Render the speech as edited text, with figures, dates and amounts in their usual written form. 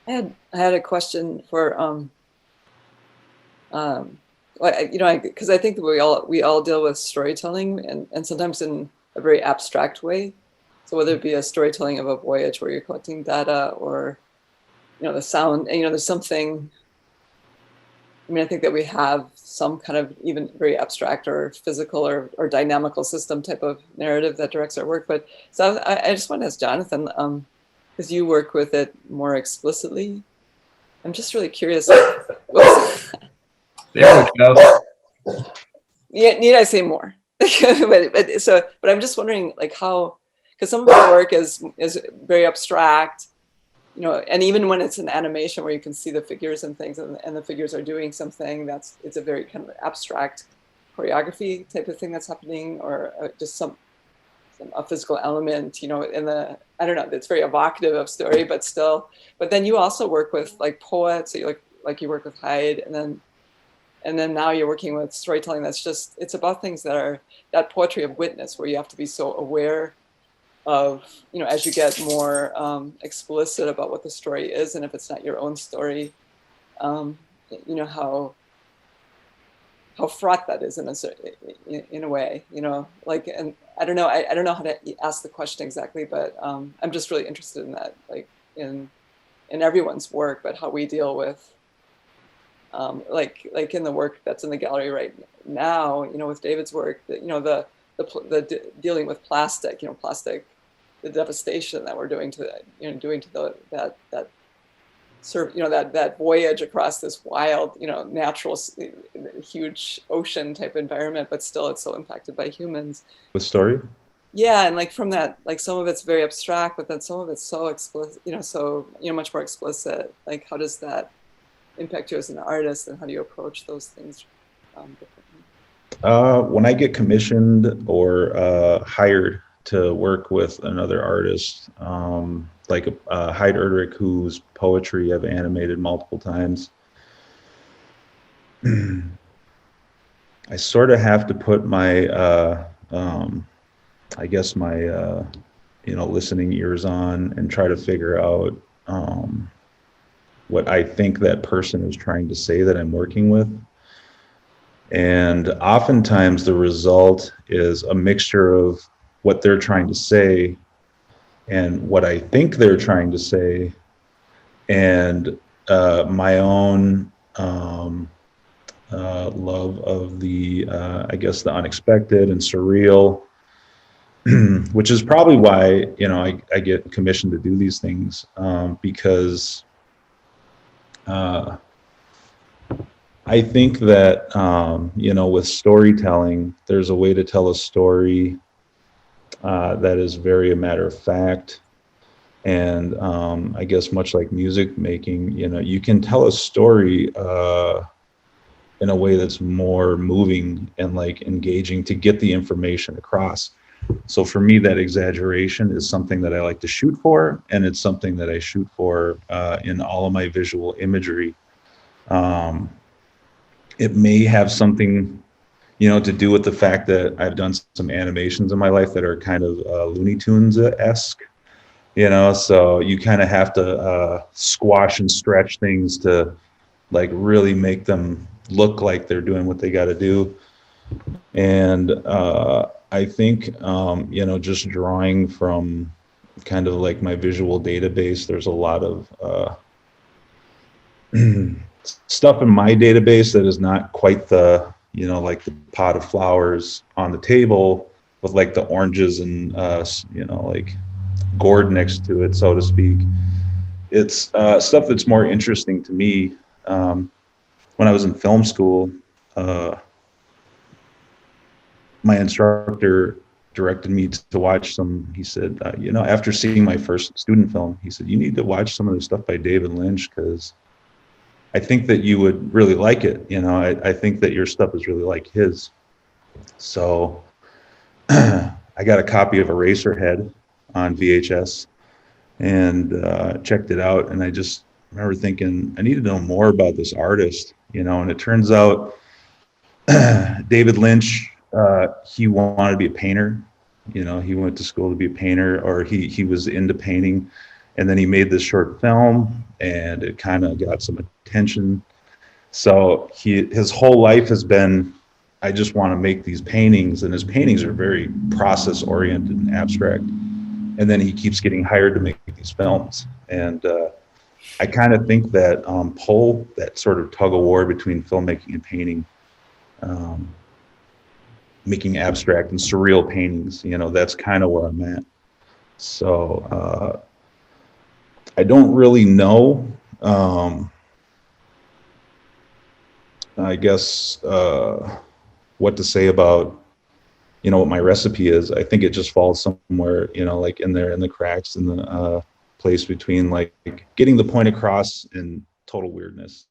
I had a question for well, because I think that we all deal with storytelling and sometimes in a very abstract way. So whether it be a storytelling of a voyage where you're collecting data, or the sound, and there's something. I mean, I think that we have some kind of even very abstract or physical or dynamical system type of narrative that directs our work. But so I just want to ask Jonathan, because you work with it more explicitly. I'm just really curious. Whoops. There we go. Yeah, need I say more? But I'm just wondering, like, how, because some of the work is very abstract, and even when it's an animation where you can see the figures and things, and the figures are doing something, it's a very kind of abstract choreography type of thing that's happening, or just a physical element, in the, I don't know, it's very evocative of story, but still. But then you also work with like poets, so like you work with Hyde, and then now you're working with storytelling that's just, it's about things that are that poetry of witness, where you have to be so aware of, as you get more explicit about what the story is, and if it's not your own story, um, how fraught that is in a way, like, and I don't know how to ask the question exactly, but I'm just really interested in that, like in everyone's work, but how we deal with like in the work that's in the gallery right now, with David's work, that dealing with plastic, plastic, the devastation that we're doing to that, doing to that sort of, that voyage across this wild, natural, huge ocean type environment, but still it's so impacted by humans. The story. Yeah, and like from that, like some of it's very abstract, but then some of it's so explicit, much more explicit. Like, how does that impact you as an artist, and how do you approach those things differently? When I get commissioned or hired to work with another artist, like Hyde Erdrich, whose poetry I've animated multiple times, I sort of have to put my, I guess my, listening ears on and try to figure out what I think that person is trying to say that I'm working with. And oftentimes the result is a mixture of what they're trying to say and what I think they're trying to say, and my own love of the, I guess, the unexpected and surreal, which is probably why, I get commissioned to do these things, because I think that, with storytelling, there's a way to tell a story that is very a matter of fact. And I guess much like music making, you can tell a story in a way that's more moving and like engaging to get the information across. So for me, that exaggeration is something that I like to shoot for, and it's something that I shoot for in all of my visual imagery. Um, it may have something, to do with the fact that I've done some animations in my life that are kind of Looney Tunes-esque, so you kind of have to squash and stretch things to like really make them look like they're doing what they got to do. And I think, just drawing from kind of like my visual database, there's a lot of stuff in my database that is not quite the, like the pot of flowers on the table with like the oranges and, like gourd next to it, so to speak. It's stuff that's more interesting to me. When I was in film school, my instructor directed me to watch some. He said, after seeing my first student film, he said, you need to watch some of the stuff by David Lynch, because I think that you would really like it. I think that your stuff is really like his. So I got a copy of Eraserhead on VHS and checked it out. And I just remember thinking, I need to know more about this artist, and it turns out David Lynch, he wanted to be a painter. He went to school to be a painter, or he was into painting. And then he made this short film, and it kind of got some attention. So his whole life has been, I just want to make these paintings, and his paintings are very process oriented and abstract. And then he keeps getting hired to make these films. And I kind of think that pull, that sort of tug of war between filmmaking and painting, um, making abstract and surreal paintings, that's kind of where I'm at. So I don't really know. I guess what to say about what my recipe is. I think it just falls somewhere like in there in the cracks in the place between like getting the point across and total weirdness.